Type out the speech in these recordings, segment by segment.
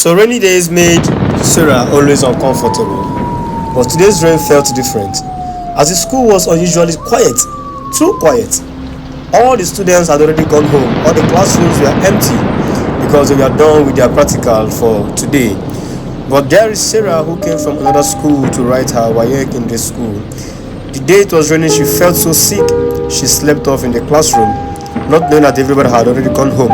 So rainy days made Sarah always uncomfortable, but today's rain felt different, as the school was unusually quiet, too quiet. All the students had already gone home, all the classrooms were empty because they were done with their practical for today. But there is Sarah who came from another school to write her WAEC in this school. The day it was raining, she felt so sick, she slept off in the classroom, not knowing that everybody had already gone home.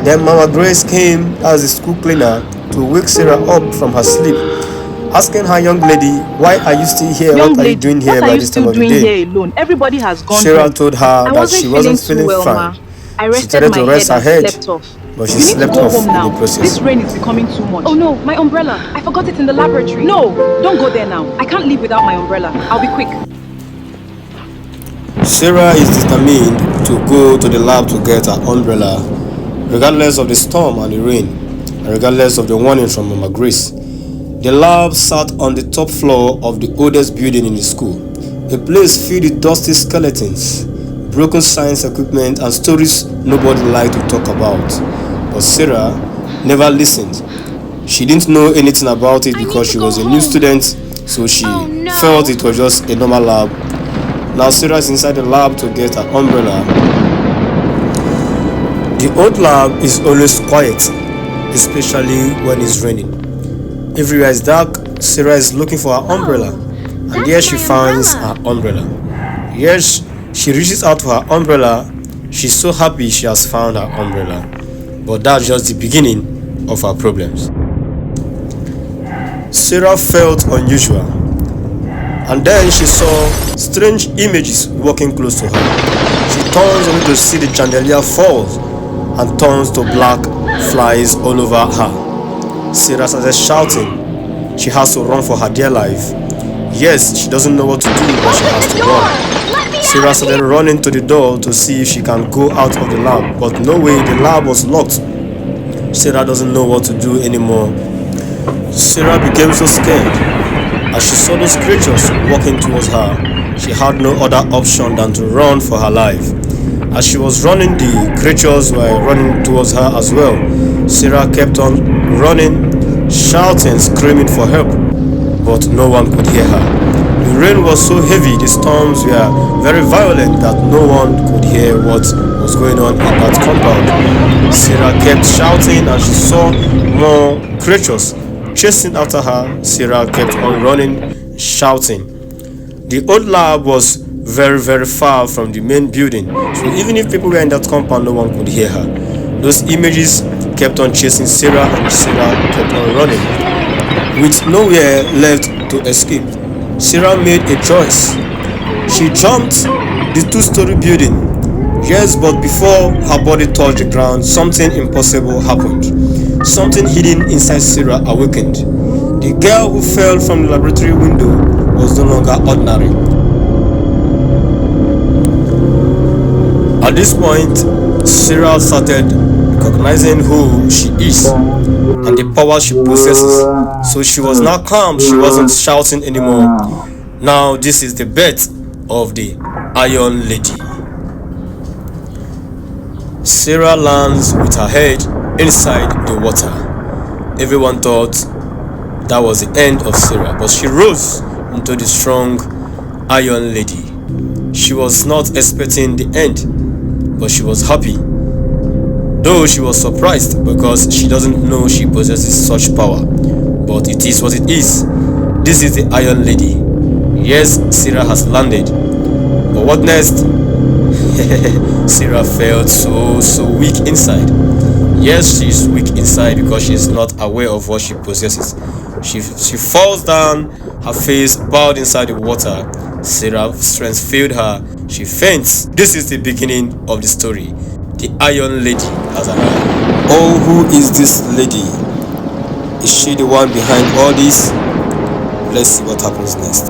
Then Mama Grace came as the school cleaner to wake Sarah up from her sleep, asking her, "Young lady, why are you still here? Young What are you lady, doing what here are by you this time still of the doing day?" here alone? Everybody has gone Sarah home. told her I that wasn't she feeling wasn't too feeling well, ma. fine. I She rested started my to rest head her and head, slept off. but she You need to slept go off home in the now. process. This rain is becoming too much. Oh no, my umbrella. I forgot it in the laboratory. No, don't go there now. I can't leave without my umbrella. I'll be quick. Sarah is determined to go to the lab to get her umbrella, regardless of the storm and the rain, and regardless of the warning from Mama Grace. The lab sat on the top floor of the oldest building in the school, a place filled with dusty skeletons, broken science equipment, and stories nobody liked to talk about. But Sarah never listened. She didn't know anything about it because she was a new student, so she felt it was just a normal lab. Now Sarah is inside the lab to get her umbrella. The old lab is always quiet, especially when it's raining. Everywhere is dark. Sarah is looking for her umbrella, and there she finds her umbrella. Yes, she reaches out for her umbrella. She's so happy she has found her umbrella. But that's just the beginning of her problems. Sarah felt unusual, and then she saw strange images walking close to her. She turns only to see the chandelier falls and turns to black flies all over her. Sarah started shouting. She has to run for her dear life. Yes, she doesn't know what to do, but she has to run. Sarah started running to the door to see if she can go out of the lab, but no way, the lab was locked. Sarah doesn't know what to do anymore. Sarah became so scared. As she saw those creatures walking towards her, she had no other option than to run for her life. As she was running, the creatures were running towards her as well. Sarah kept on running, shouting, screaming for help, but no one could hear her. The rain was so heavy, the storms were very violent that no one could hear what was going on in that compound. Sarah kept shouting and she saw more creatures chasing after her. Sarah kept on running, shouting. The old lab was very far from the main building, so even if people were in that compound, no one could hear her. Those images kept on chasing Sarah, and Sarah kept on running. With nowhere left to escape, Sarah made a choice. She jumped the two-story building. Yes, but before her body touched the ground, something impossible happened. Something hidden inside Sarah awakened. The girl who fell from the laboratory window was no longer ordinary. At this point, Sarah started recognizing who she is and the power she possesses. So she was now calm, she wasn't shouting anymore. Now this is the birth of the Iron Lady. Sarah lands with her head inside the water. Everyone thought that was the end of Sarah, but she rose into the strong Iron Lady. She was not expecting the end, but she was happy. Though she was surprised because she doesn't know she possesses such power. But it is what it is. This is the Iron Lady. Yes, Sarah has landed. But what next? Sarah felt so weak inside. Yes, she is weak inside because she is not aware of what she possesses. She falls down, her face bowed inside the water. Sarah's strength failed her. She faints. This is the beginning of the story. The Iron Lady has arrived. Oh, who is this lady? Is she the one behind all this? Let's see what happens next.